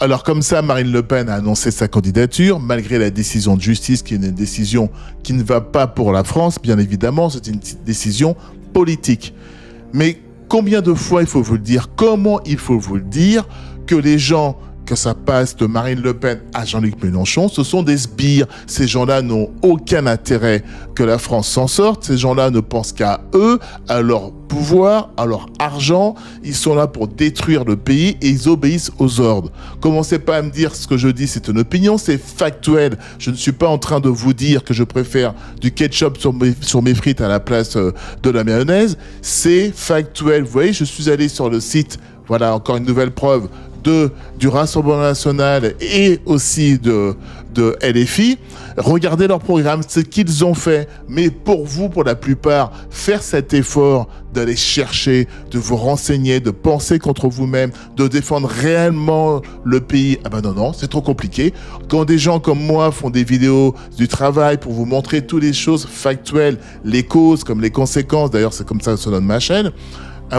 Alors comme ça, Marine Le Pen a annoncé sa candidature, malgré la décision de justice, qui est une décision qui ne va pas pour la France, bien évidemment, c'est une décision politique. Mais combien de fois il faut vous le dire, comment il faut vous le dire, que les gens, que ça passe de Marine Le Pen à Jean-Luc Mélenchon, ce sont des sbires. Ces gens-là n'ont aucun intérêt que la France s'en sorte. Ces gens-là ne pensent qu'à eux, à leur pouvoir, à leur argent. Ils sont là pour détruire le pays et ils obéissent aux ordres. Commencez pas à me dire ce que je dis, c'est une opinion, c'est factuel. Je ne suis pas en train de vous dire que je préfère du ketchup sur mes frites à la place de la mayonnaise. C'est factuel. Vous voyez, je suis allé sur le site, voilà encore une nouvelle preuve, du Rassemblement National et aussi de LFI, regardez leur programme, ce qu'ils ont fait. Mais pour vous, pour la plupart, faire cet effort d'aller chercher, de vous renseigner, de penser contre vous-même, de défendre réellement le pays, ah ben non, c'est trop compliqué. Quand des gens comme moi font des vidéos du travail pour vous montrer toutes les choses factuelles, les causes comme les conséquences, d'ailleurs c'est comme ça que se donne ma chaîne,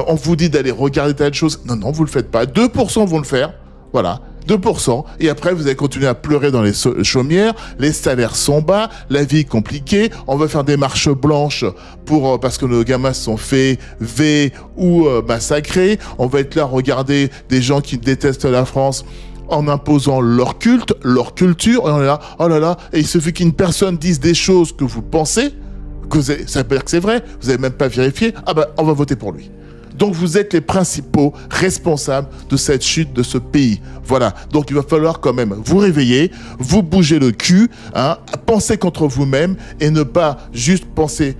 on vous dit d'aller regarder telle chose. Non, vous le faites pas. 2% vont le faire. Voilà. 2%. Et après, vous allez continuer à pleurer dans les chaumières. Les salaires sont bas. La vie est compliquée. On va faire des marches blanches parce que nos gamins se sont fait ou massacrer. On va être là, regarder des gens qui détestent la France en imposant leur culte, leur culture. Et on est là, oh là là. Et il suffit qu'une personne dise des choses que vous pensez, ça veut dire que c'est vrai. Vous n'avez même pas vérifié. Ah ben, on va voter pour lui. Donc vous êtes les principaux responsables de cette chute de ce pays. Voilà. Donc il va falloir quand même vous réveiller, vous bouger le cul, penser contre vous-même et ne pas juste penser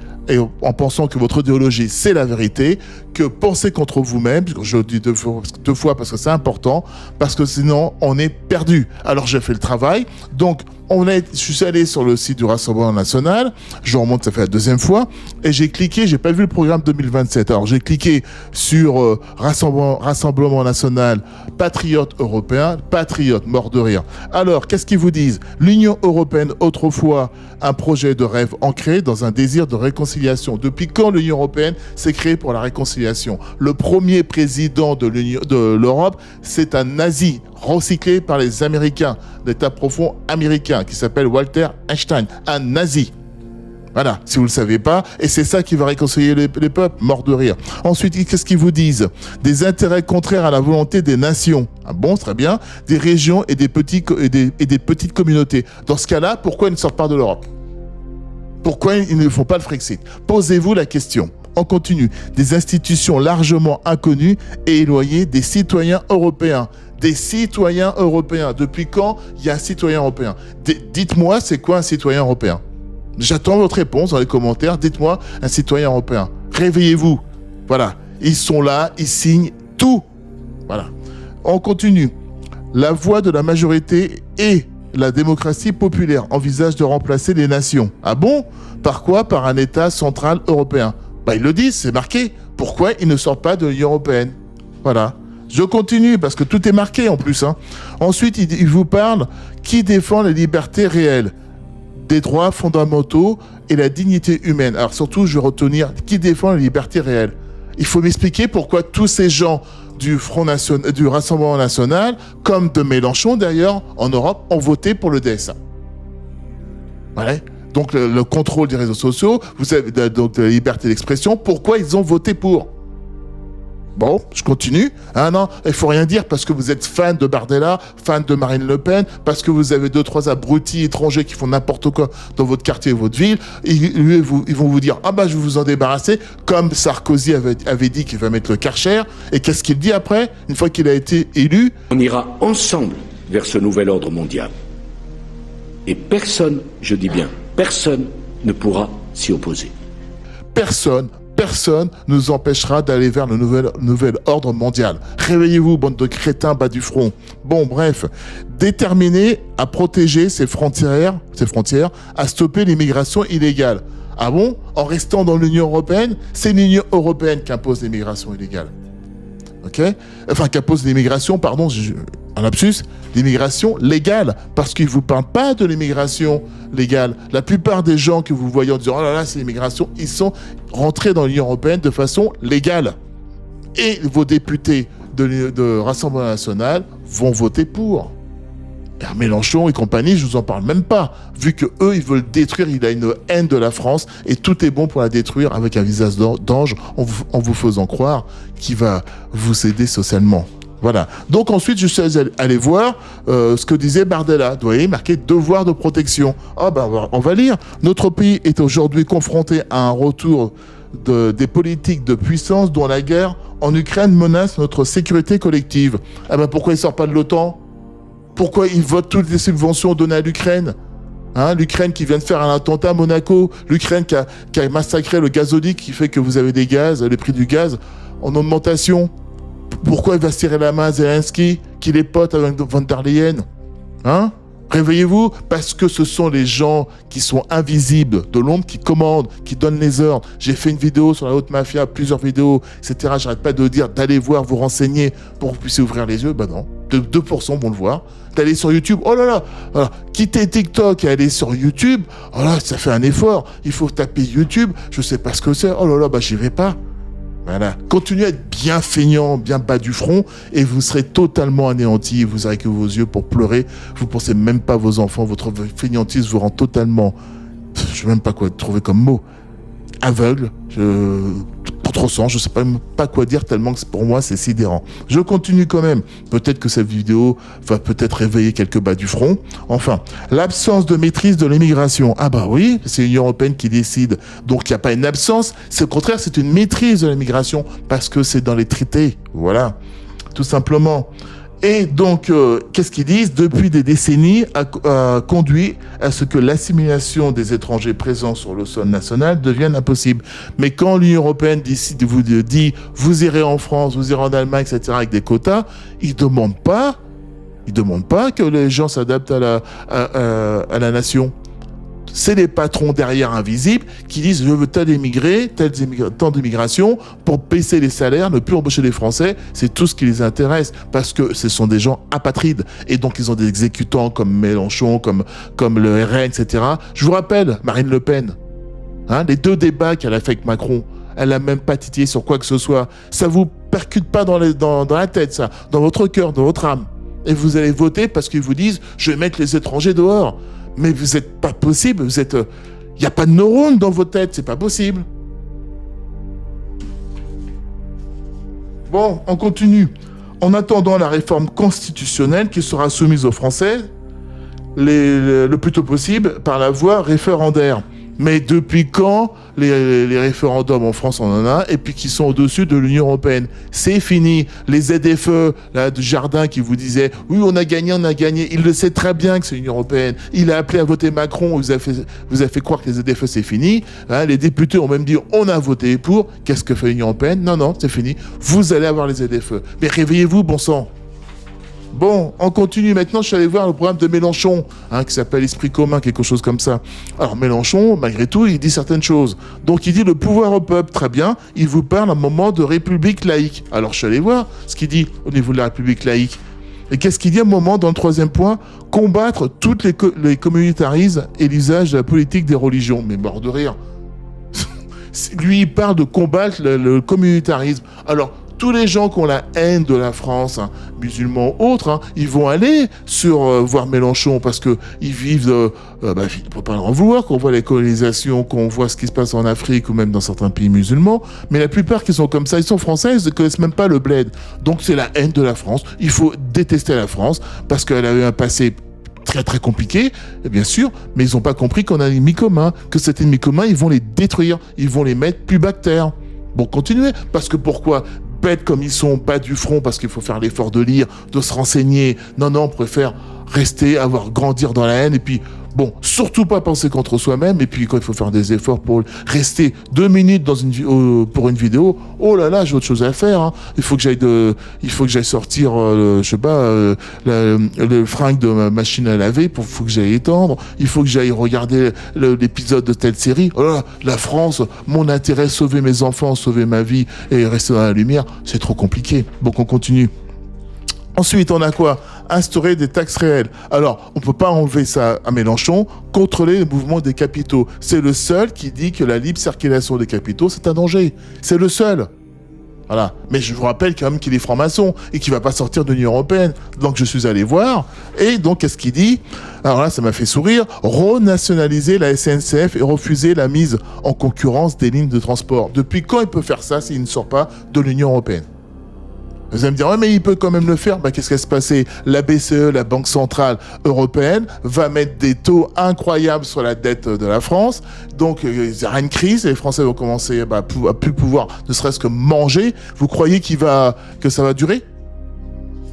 en pensant que votre idéologie c'est la vérité, que penser contre vous-même, je le dis deux fois parce que c'est important, parce que sinon on est perdu. Alors j'ai fait le travail, donc je suis allé sur le site du Rassemblement National, je remonte, ça fait la deuxième fois, et j'ai cliqué, j'ai pas vu le programme 2027, alors j'ai cliqué sur Rassemblement National, Patriote Européen, Patriote, mort de rire. Alors, qu'est-ce qu'ils vous disent? L'Union Européenne, autrefois, un projet de rêve ancré dans un désir de réconciliation. Depuis quand l'Union Européenne s'est créée pour la réconciliation? Le premier président de l'Europe, c'est un nazi, recyclé par les Américains, l'État profond américain, qui s'appelle Walter Einstein, un nazi. Voilà, si vous ne le savez pas, et c'est ça qui va réconcilier les peuples, mort de rire. Ensuite, qu'est-ce qu'ils vous disent? Des intérêts contraires à la volonté des nations. Ah bon, très bien. Des régions et des petites communautés. Dans ce cas-là, pourquoi ils ne sortent pas de l'Europe? Pourquoi ils ne font pas le Frexit? Posez-vous la question. On continue. Des institutions largement inconnues et éloignées des citoyens européens. Des citoyens européens. Depuis quand il y a un citoyen européen? Dites-moi, c'est quoi un citoyen européen? J'attends votre réponse dans les commentaires. Dites-moi, un citoyen européen. Réveillez-vous. Voilà. Ils sont là, ils signent tout. Voilà. On continue. La voix de la majorité et la démocratie populaire envisage de remplacer les nations. Ah bon? Par quoi? Par un État central européen. Bah, ils le disent, c'est marqué. Pourquoi ils ne sortent pas de l'Union européenne? Voilà. Je continue parce que tout est marqué en plus. Ensuite, il vous parle qui défend les libertés réelles, des droits fondamentaux et la dignité humaine. Alors surtout, je vais retenir qui défend les libertés réelles. Il faut m'expliquer pourquoi tous ces gens du Rassemblement National, comme de Mélenchon d'ailleurs, en Europe, ont voté pour le DSA. Voilà. Donc le contrôle des réseaux sociaux, vous avez donc la liberté d'expression, pourquoi ils ont voté pour? Bon, je continue. Non, il faut rien dire parce que vous êtes fan de Bardella, fan de Marine Le Pen, parce que vous avez 2-3 abrutis étrangers qui font n'importe quoi dans votre quartier, votre ville. Ils vont vous dire, ah bah je vais vous en débarrasser, comme Sarkozy avait dit qu'il va mettre le Karcher. Et qu'est-ce qu'il dit après, une fois qu'il a été élu? On ira ensemble vers ce nouvel ordre mondial. Et personne, je dis bien, personne ne pourra s'y opposer. Personne nous empêchera d'aller vers le nouvel ordre mondial. Réveillez-vous, bande de crétins bas du front. Bon, bref, déterminé à protéger ses frontières, à stopper l'immigration illégale. Ah bon? En restant dans l'Union européenne, c'est l'Union européenne qui impose l'immigration illégale. Ok? Enfin, qui impose l'immigration, pardon, un lapsus, l'immigration légale, parce qu'ils ne vous parlent pas de l'immigration légale. La plupart des gens que vous voyez en disant « Oh là là, c'est l'immigration », ils sont rentrés dans l'Union européenne de façon légale. Et vos députés de Rassemblement National vont voter pour. Et Mélenchon et compagnie, je vous en parle même pas. Vu que eux, ils veulent détruire, il a une haine de la France et tout est bon pour la détruire avec un visage d'ange en vous faisant croire qu'il va vous aider socialement. Voilà. Donc ensuite, je suis allé voir ce que disait Bardella. Vous voyez, marqué devoir de protection. Ah ben, on va lire. Notre pays est aujourd'hui confronté à un retour des politiques de puissance dont la guerre en Ukraine menace notre sécurité collective. Ah ben, pourquoi il sort pas de l'OTAN ? Pourquoi ils votent toutes les subventions données à l'Ukraine ? L'Ukraine qui vient de faire un attentat à Monaco, l'Ukraine qui a massacré le gazoduc qui fait que vous avez des gaz, les prix du gaz en augmentation. Pourquoi il va serrer la main à Zelensky, qu'il est pote avec von der Leyen ? Réveillez-vous, parce que ce sont les gens qui sont invisibles, de l'ombre, qui commandent, qui donnent les ordres. J'ai fait une vidéo sur la haute mafia, plusieurs vidéos, etc. J'arrête pas de dire d'aller voir, vous renseigner pour que vous puissiez ouvrir les yeux. Ben non, 2% vont le voir. D'aller sur YouTube, oh là là, alors, quitter TikTok et aller sur YouTube, oh là, ça fait un effort. Il faut taper YouTube, je sais pas ce que c'est, oh là là, bah j'y vais pas. Voilà. Continuez à être bien feignant, bien bas du front, et vous serez totalement anéanti. Vous n'aurez que vos yeux pour pleurer. Vous pensez même pas à vos enfants. Votre feignantise vous rend totalement, je ne sais même pas quoi trouver comme mot, aveugle. Pas trop sens. Je sais même pas quoi dire tellement que pour moi c'est sidérant. Je continue quand même. Peut-être que cette vidéo va peut-être réveiller quelques bas du front. Enfin, l'absence de maîtrise de l'immigration. Ah bah oui, c'est l'Union européenne qui décide. Donc il n'y a pas une absence. C'est au contraire, c'est une maîtrise de l'immigration parce que c'est dans les traités. Voilà, tout simplement. Et donc, qu'est-ce qu'ils disent ? Depuis des décennies, a conduit à ce que l'assimilation des étrangers présents sur le sol national devienne impossible. Mais quand l'Union européenne dit vous irez en France, vous irez en Allemagne, etc., avec des quotas, ils demandent pas que les gens s'adaptent à la nation. C'est les patrons derrière invisibles qui disent je veux tant d'immigration pour baisser les salaires, ne plus embaucher les Français. C'est tout ce qui les intéresse parce que ce sont des gens apatrides et donc ils ont des exécutants comme Mélenchon, comme le RN, etc. Je vous rappelle Marine Le Pen, les 2 débats qu'elle a fait avec Macron, elle n'a même pas titillé sur quoi que ce soit. Ça vous percute pas dans la tête, ça, dans votre cœur, dans votre âme. Et vous allez voter parce qu'ils vous disent je vais mettre les étrangers dehors. Mais vous n'êtes pas possible, il n'y a pas de neurones dans vos têtes, c'est pas possible. Bon, on continue. En attendant la réforme constitutionnelle qui sera soumise aux Français, le plus tôt possible, par la voie référendaire. Mais depuis quand les référendums en France, on en a, et puis qui sont au-dessus de l'Union européenne? C'est fini. Les ZFE, là, du Jardin qui vous disait « Oui, on a gagné. » Il le sait très bien que c'est l'Union européenne. Il a appelé à voter Macron, vous a fait croire que les ZFE, c'est fini. Les députés ont même dit « On a voté pour. » Qu'est-ce que fait l'Union européenne? Non, c'est fini. Vous allez avoir les ZFE. Mais réveillez-vous, bon sang. Bon, on continue. Maintenant, je suis allé voir le programme de Mélenchon, qui s'appelle Esprit commun, quelque chose comme ça. Alors, Mélenchon, malgré tout, il dit certaines choses. Donc, il dit le pouvoir au peuple, très bien. Il vous parle à un moment de république laïque. Alors, je suis allé voir ce qu'il dit au niveau de la république laïque. Et qu'est-ce qu'il dit à un moment, dans le 3e point? Combattre toutes les communautarismes et l'usage de la politique des religions. Mais mort de rire. Lui, il parle de combattre le communautarisme. Alors, tous les gens qui ont la haine de la France, musulmans ou autres, ils vont aller voir Mélenchon parce qu'ils vivent, il ne faut pas en vouloir, qu'on voit les colonisations, qu'on voit ce qui se passe en Afrique ou même dans certains pays musulmans, mais la plupart qui sont comme ça, ils sont français, ils ne connaissent même pas le bled. Donc c'est la haine de la France. Il faut détester la France parce qu'elle a eu un passé très très compliqué, bien sûr, mais ils n'ont pas compris qu'on a un ennemi commun, que cet ennemi commun, ils vont les détruire, ils vont les mettre plus bas que terre. Bon, continuez, parce que pourquoi ? Bêtes comme ils sont, bas du front, parce qu'il faut faire l'effort de lire, de se renseigner. Non, on préfère rester, grandir dans la haine, et puis, bon, surtout pas penser contre soi-même, et puis quand il faut faire des efforts pour rester 2 minutes pour une vidéo, oh là là, j'ai autre chose à faire, Il faut que j'aille sortir, le fringue de ma machine à laver, faut que j'aille étendre, il faut que j'aille regarder l'épisode de telle série, oh là, la France, mon intérêt, sauver mes enfants, sauver ma vie, et rester dans la lumière, c'est trop compliqué. Donc on continue. Ensuite, on a quoi? Instaurer des taxes réelles. Alors, on ne peut pas enlever ça à Mélenchon, contrôler le mouvement des capitaux. C'est le seul qui dit que la libre circulation des capitaux, c'est un danger. C'est le seul. Voilà. Mais je vous rappelle quand même qu'il est franc-maçon et qu'il ne va pas sortir de l'Union européenne. Donc je suis allé voir. Et donc, qu'est-ce qu'il dit? Alors là, ça m'a fait sourire. Renationaliser la SNCF et refuser la mise en concurrence des lignes de transport. Depuis quand il peut faire ça s'il ne sort pas de l'Union européenne? Vous allez me dire, ouais, mais il peut quand même le faire. Qu'est-ce qui va se passer? La BCE, la Banque Centrale Européenne, va mettre des taux incroyables sur la dette de la France. Donc, il y aura une crise et les Français vont commencer à plus pouvoir ne serait-ce que manger. Vous croyez que ça va durer?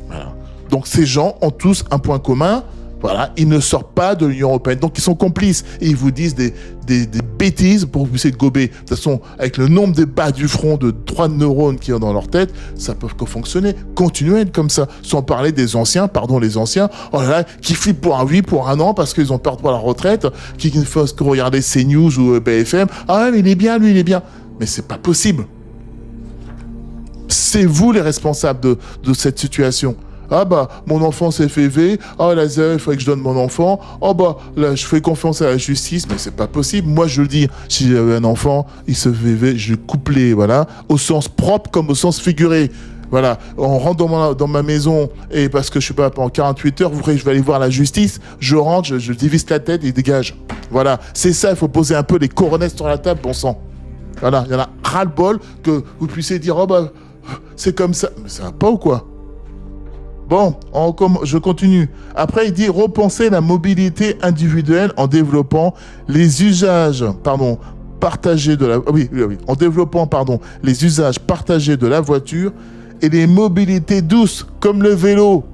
Voilà. Donc, ces gens ont tous un point commun. Voilà, ils ne sortent pas de l'Union européenne. Donc, ils sont complices. Et ils vous disent des bêtises pour vous essayer de gober. De toute façon, avec le nombre de bas du front de 3 neurones qui ont dans leur tête, ça peut que fonctionner. Continuez à être comme ça. Sans parler des anciens, les anciens, oh là là, qui flippent pour un oui, pour un an, parce qu'ils ont peur pour la retraite, qui ne font que regarder CNews ou BFM. Ah ouais, mais il est bien, lui, il est bien. Mais c'est pas possible. C'est vous les responsables de cette situation. Ah mon enfant s'est fait V. Ah la ZEF, il faudrait que je donne mon enfant. Oh là, je fais confiance à la justice, mais c'est pas possible. Moi, je le dis, si j'avais un enfant, il se fait V, je coupe les, voilà, au sens propre comme au sens figuré. Voilà, on rentre dans ma maison et parce que je suis pas pendant 48 heures, vous croyez que je vais aller voir la justice? Je rentre, je divise la tête et dégage. Voilà, c'est ça, il faut poser un peu les coronesses sur la table, bon sang. Voilà, il y en a ras-le-bol que vous puissiez dire, c'est comme ça. Mais ça va pas ou quoi? Bon, je continue. Après, il dit repenser la mobilité individuelle en développant les usages, partagés de la... Oui, en développant, les usages partagés de la voiture et les mobilités douces, comme le vélo.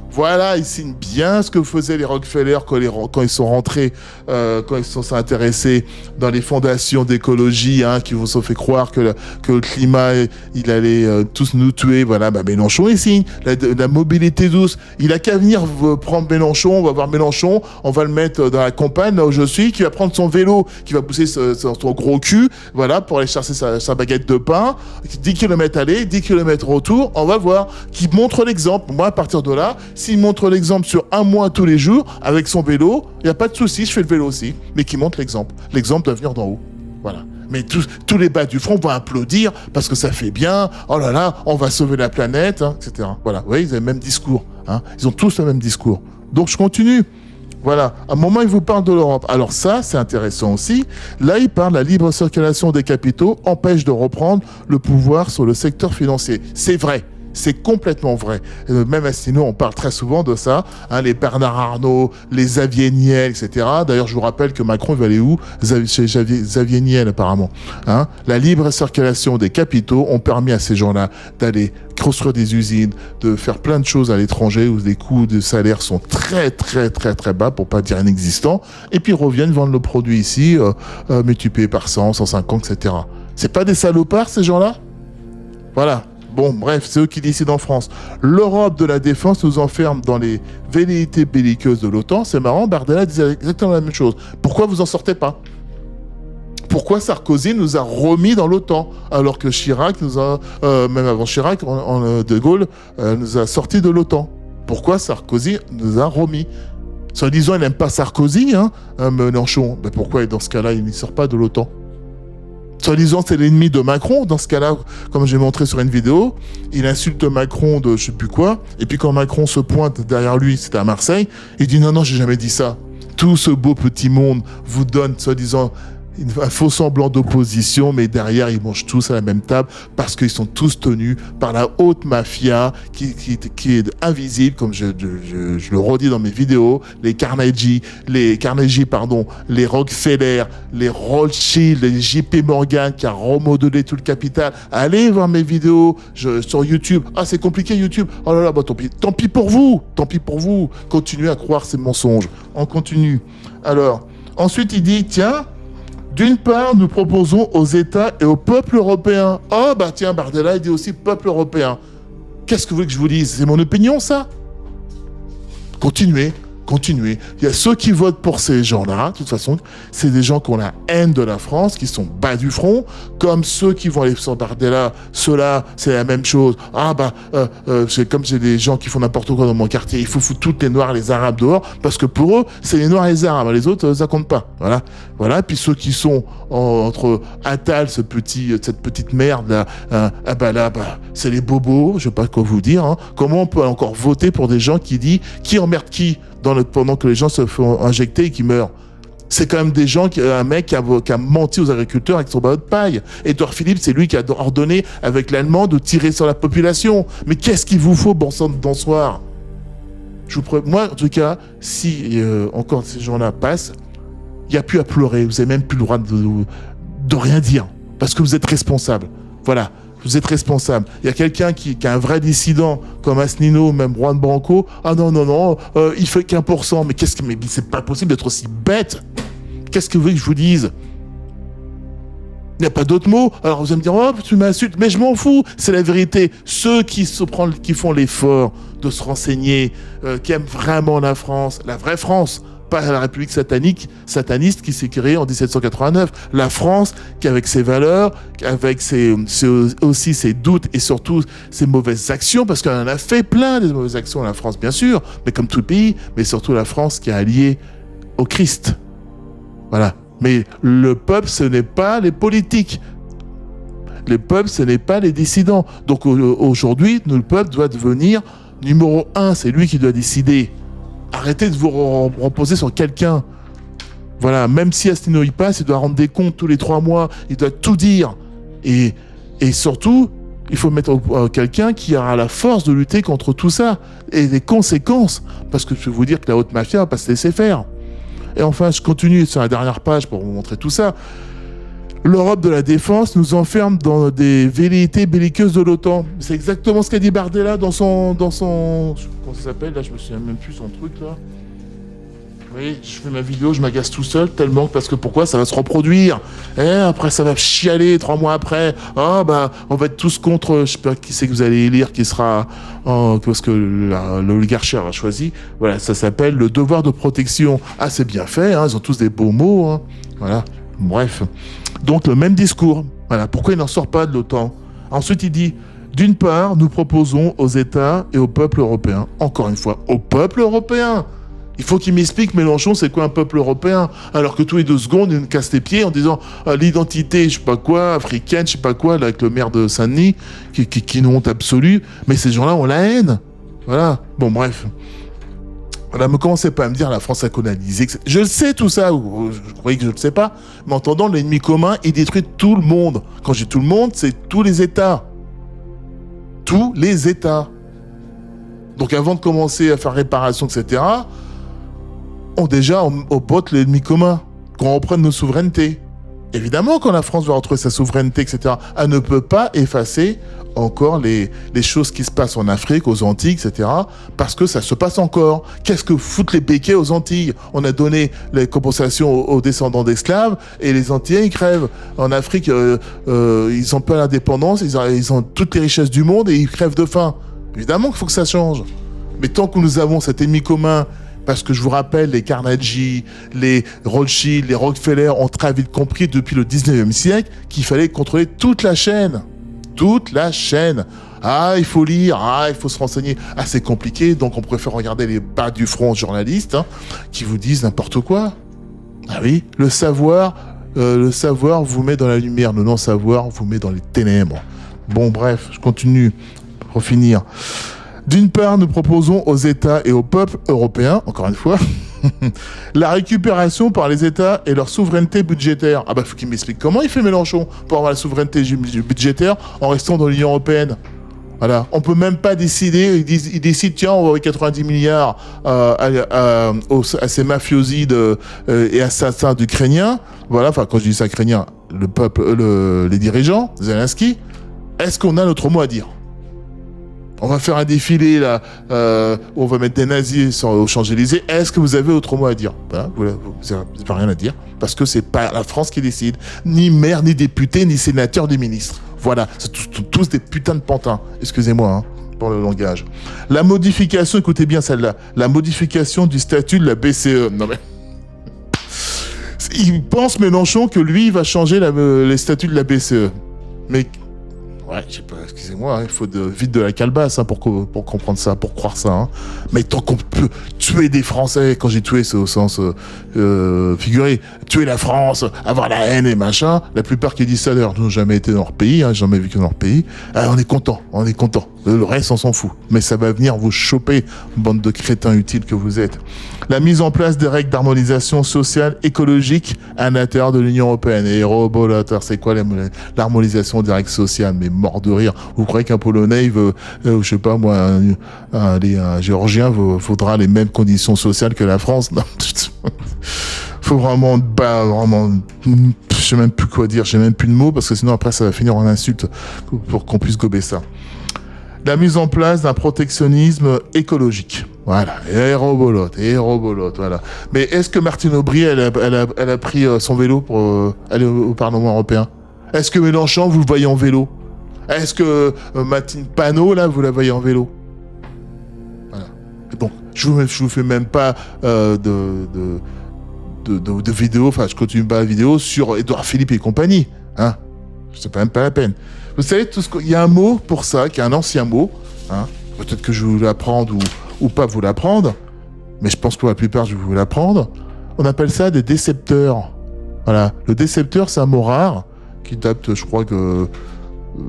Voilà, ils signent bien ce que faisaient les Rockefeller quand ils sont rentrés, quand ils sont intéressés dans les fondations d'écologie, qui vous ont fait croire que le climat, il allait tous nous tuer. Voilà, Mélenchon, il signe la mobilité douce. Il a qu'à venir prendre Mélenchon, on va voir Mélenchon, on va le mettre dans la campagne, là où je suis, qui va prendre son vélo, qui va pousser son gros cul, voilà, pour aller chercher sa baguette de pain, 10 km aller, 10 km retour, on va voir, qui montre l'exemple. Moi, à partir de là, s'il montre l'exemple sur un mois tous les jours avec son vélo, il n'y a pas de souci, je fais le vélo aussi, mais qui montre l'exemple doit venir d'en haut. Voilà. Mais tous les bas du front vont applaudir parce que ça fait bien, oh là là, on va sauver la planète, etc. Voilà, vous voyez, ils ont le même discours. Ils ont tous le même discours. Donc je continue. Voilà, à un moment, il vous parle de l'Europe. Alors ça, c'est intéressant aussi. Là, il parle de la libre circulation des capitaux empêche de reprendre le pouvoir sur le secteur financier. C'est vrai. C'est complètement vrai. Même à Sino, on parle très souvent de ça. Les Bernard Arnault, les Xavier Niel, etc. D'ailleurs, je vous rappelle que Macron, il va aller où? Chez Xavier Niel, apparemment. La libre circulation des capitaux ont permis à ces gens-là d'aller construire des usines, de faire plein de choses à l'étranger où les coûts de salaire sont très, très, très, très bas, pour pas dire inexistants. Et puis, ils reviennent vendre le produit ici, multiplié par 100, 150, etc. C'est pas des salopards, ces gens-là? Voilà. Bon, bref, c'est eux qui décident en France. L'Europe de la défense nous enferme dans les velléités belliqueuses de l'OTAN. C'est marrant, Bardella disait exactement la même chose. Pourquoi vous en sortez pas? Pourquoi Sarkozy nous a remis dans l'OTAN alors que Chirac nous a, même avant Chirac, De Gaulle nous a sortis de l'OTAN? Pourquoi Sarkozy nous a remis? Soi-disant, il n'aime pas Sarkozy, Mélenchon. Mais pourquoi, dans ce cas-là, il ne sort pas de l'OTAN? Soi-disant, c'est l'ennemi de Macron. Dans ce cas-là, comme j'ai montré sur une vidéo, il insulte Macron de je sais plus quoi. Et puis quand Macron se pointe derrière lui, c'était à Marseille, il dit non, j'ai jamais dit ça. Tout ce beau petit monde vous donne, soi-disant, un faux semblant d'opposition, mais derrière, ils mangent tous à la même table parce qu'ils sont tous tenus par la haute mafia qui est invisible, comme je le redis dans mes vidéos, les Carnegie, les Rockefeller, les Rothschild, les JP Morgan qui a remodelé tout le capital. Allez voir mes vidéos sur YouTube. Ah, c'est compliqué YouTube. Oh là là, tant pis. Tant pis pour vous. Continuez à croire ces mensonges. On continue. Alors, ensuite, il dit, tiens, d'une part, nous proposons aux États et au peuple européen. Oh, tiens, Bardella, il dit aussi peuple européen. Qu'est-ce que vous voulez que je vous dise? C'est mon opinion, ça? Continuez. continuez. Il y a ceux qui votent pour ces gens-là. De toute façon, c'est des gens qui ont la haine de la France, qui sont bas du front, comme ceux qui vont aller s'embarder là. Ceux-là, c'est la même chose. Comme j'ai des gens qui font n'importe quoi dans mon quartier, il faut foutre toutes les Noirs et les Arabes dehors, parce que pour eux, c'est les Noirs et les Arabes. Les autres, ça compte pas. Voilà. Puis ceux qui sont entre Attal, cette petite merde là, c'est les bobos. Je sais pas quoi vous dire. Hein. Comment on peut encore voter pour des gens qui emmerdent qui pendant que les gens se font injecter et qui meurent? C'est quand même un mec qui a menti aux agriculteurs avec son ballon de paille. Édouard Philippe, c'est lui qui a ordonné avec l'Allemand de tirer sur la population. Mais qu'est-ce qu'il vous faut, bon sang de bonsoir? Moi, en tout cas, si encore ces gens-là passent, il n'y a plus à pleurer. Vous n'avez même plus le droit de rien dire. Parce que vous êtes responsable. Voilà. Vous êtes responsable. Il y a quelqu'un qui a un vrai dissident, comme Asselineau, même Juan Branco. Ah non, il fait qu'1%. Mais c'est pas possible d'être aussi bête. Qu'est-ce que vous voulez que je vous dise? Il n'y a pas d'autre mot. Alors vous allez me dire, oh, tu m'insultes. Mais je m'en fous. C'est la vérité. Ceux qui font l'effort de se renseigner, qui aiment vraiment la France, la vraie France, pas la République sataniste qui s'est créée en 1789. La France, qui avec ses valeurs, avec aussi ses doutes et surtout ses mauvaises actions, parce qu'elle en a fait plein des mauvaises actions, la France, bien sûr, mais comme tout le pays, mais surtout la France qui est alliée au Christ. Voilà. Mais le peuple, ce n'est pas les politiques. Le peuple, ce n'est pas les dissidents. Donc aujourd'hui, le peuple doit devenir numéro 1. C'est lui qui doit décider. Arrêtez de vous reposer sur quelqu'un. Voilà, même si Asselineau y passe, il doit rendre des comptes tous les 3 mois, il doit tout dire. Et surtout, il faut mettre quelqu'un qui aura la force de lutter contre tout ça. Et les conséquences, parce que je vais vous dire que la haute mafia va pas se laisser faire. Et enfin, je continue sur la dernière page pour vous montrer tout ça. L'Europe de la défense nous enferme dans des velléités belliqueuses de l'OTAN. C'est exactement ce qu'a dit Bardella dans son... Comment ça s'appelle là? Je me souviens même plus son truc là. Oui, je fais ma vidéo, je m'agace tout seul tellement parce que pourquoi? Ça va se reproduire. Et après ça va chialer 3 mois après. On va être tous contre. Je sais pas qui c'est que vous allez élire qui sera parce que l'oligarchie a choisi. Voilà, ça s'appelle le devoir de protection. Ah, c'est bien fait. Hein, ils ont tous des beaux mots. Hein. Voilà. Bref. Donc le même discours. Voilà. Pourquoi il n'en sort pas de l'OTAN? Ensuite, il dit. D'une part, nous proposons aux États et au peuple européen, encore une fois, au peuple européen. Il faut qu'il m'explique, Mélenchon, c'est quoi un peuple européen? Alors que tous les 2 secondes, il me casse les pieds en disant l'identité, je sais pas quoi, africaine, je sais pas quoi, là, avec le maire de Saint-Denis, qui nous honte absolue. Mais ces gens-là ont la haine. Voilà. Bon, bref. Voilà, me commencez pas à me dire la France a colonisé. Etc. Je le sais tout ça, je croyais que je ne le sais pas. Mais en entendant l'ennemi commun, il détruit tout le monde. Quand je dis tout le monde, c'est tous les États. Tous les États. Donc avant de commencer à faire réparation, etc., on botte l'ennemi commun, qu'on reprenne nos souverainetés. Évidemment, quand la France va retrouver sa souveraineté, etc., elle ne peut pas effacer encore les choses qui se passent en Afrique, aux Antilles, etc., parce que ça se passe encore. Qu'est-ce que foutent les béquets aux Antilles? On a donné les compensations aux descendants d'esclaves, et les Antillais, ils crèvent. En Afrique, ils ont pas l'indépendance, ils ont toutes les richesses du monde, et ils crèvent de faim. Évidemment qu'il faut que ça change. Mais tant que nous avons cet ennemi commun, parce que je vous rappelle, les Carnegie, les Rothschild, les Rockefeller ont très vite compris depuis le 19e siècle qu'il fallait contrôler toute la chaîne. Toute la chaîne. Ah, il faut lire, il faut se renseigner. Ah, c'est compliqué, donc on préfère regarder les bas du front journalistes qui vous disent n'importe quoi. Ah oui, le savoir vous met dans la lumière, le non-savoir vous met dans les ténèbres. Bon, bref, je continue pour finir. D'une part, nous proposons aux États et au peuple européen, encore une fois, la récupération par les États et leur souveraineté budgétaire. Ah bah, faut qu'il m'explique comment il fait Mélenchon pour avoir la souveraineté budgétaire en restant dans l'Union européenne. Voilà, on peut même pas décider, il décide, tiens, on va envoyer 90 milliards à ces mafiosi et assassins d'Ukrainiens. Voilà, enfin, quand je dis ça, Ukrainiens, le peuple, les dirigeants, Zelensky, est-ce qu'on a notre mot à dire? On va faire un défilé là, où on va mettre des nazis aux Champs-Élysées. Est-ce que vous avez autre mot à dire? Voilà, vous n'avez rien à dire, parce que c'est pas la France qui décide. Ni maire, ni député, ni sénateur, ni ministre. Voilà, c'est tous des putains de pantins. Excusez-moi. pour le langage. La modification, écoutez bien celle-là, la modification du statut de la BCE. Non mais... Il pense, Mélenchon, que lui, il va changer les statuts de la BCE. Mais... Ouais, je sais pas, excusez-moi, il faut vite de la calebasse pour comprendre ça, pour croire ça. Hein. Mais tant qu'on peut tuer des Français, quand j'ai tué, c'est au sens figuré, tuer la France, avoir la haine et machin, la plupart qui disent ça d'ailleurs n'ont jamais été dans leur pays, hein, jamais vécu dans leur pays, on est content. Le reste, on s'en fout. Mais ça va venir vous choper, bande de crétins utiles que vous êtes. La mise en place des règles d'harmonisation sociale, écologique à l'intérieur de l'Union européenne. Et robolateur, c'est quoi l'harmonisation des règles sociales? Mais mort de rire. Vous croyez qu'un Polonais, il veut, je sais pas moi, un Géorgien faudra les mêmes conditions sociales que la France? Non. Faut vraiment, je sais même plus quoi dire, j'ai même plus de mots parce que sinon après ça va finir en insulte pour qu'on puisse gober ça. La mise en place d'un protectionnisme écologique. Voilà, et robolote, voilà. Mais est-ce que Martine Aubry, elle a pris son vélo pour aller au Parlement européen? Est-ce que Mélenchon, vous le voyez en vélo? Est-ce que Martine Panot, là, vous la voyez en vélo? Voilà. Donc, je vous fais même pas de vidéo, enfin, je continue pas la vidéo sur Édouard Philippe et compagnie, hein. C'est même pas la peine. Vous savez, il y a un mot pour ça, qui est un ancien mot, hein. Peut-être que je vais vous l'apprendre ou pas vous l'apprendre, mais je pense que pour la plupart, je vais vous l'apprendre. On appelle ça des décepteurs. Voilà. Le décepteur, c'est un mot rare, qui date, je crois que,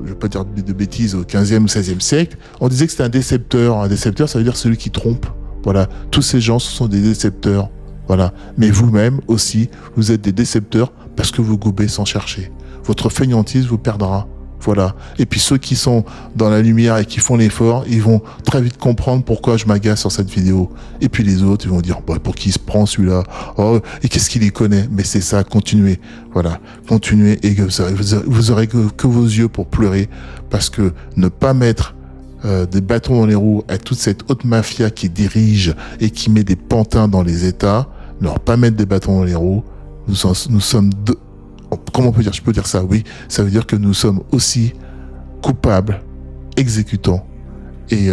je vais pas dire de bêtises, au 15e ou 16e siècle. On disait que c'était un décepteur. Un décepteur, ça veut dire celui qui trompe. Voilà. Tous ces gens, ce sont des décepteurs. Voilà. Mais vous-même aussi, vous êtes des décepteurs parce que vous gobez sans chercher. Votre fainéantise vous perdra. Voilà. Et puis ceux qui sont dans la lumière et qui font l'effort, ils vont très vite comprendre pourquoi je m'agace sur cette vidéo. Et puis les autres, ils vont dire, bah, pour qui il se prend celui-là? Oh, et qu'est-ce qu'il y connaît? Mais c'est ça, continuez. Voilà. Continuez et vous aurez que vos yeux pour pleurer parce que ne pas mettre des bâtons dans les roues à toute cette haute mafia qui dirige et qui met des pantins dans les États, ne leur pas mettre des bâtons dans les roues, nous sommes comment on peut dire? Je peux dire ça, oui. Ça veut dire que nous sommes aussi coupables, exécutants et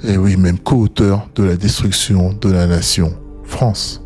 oui, même co-auteurs de la destruction de la nation France.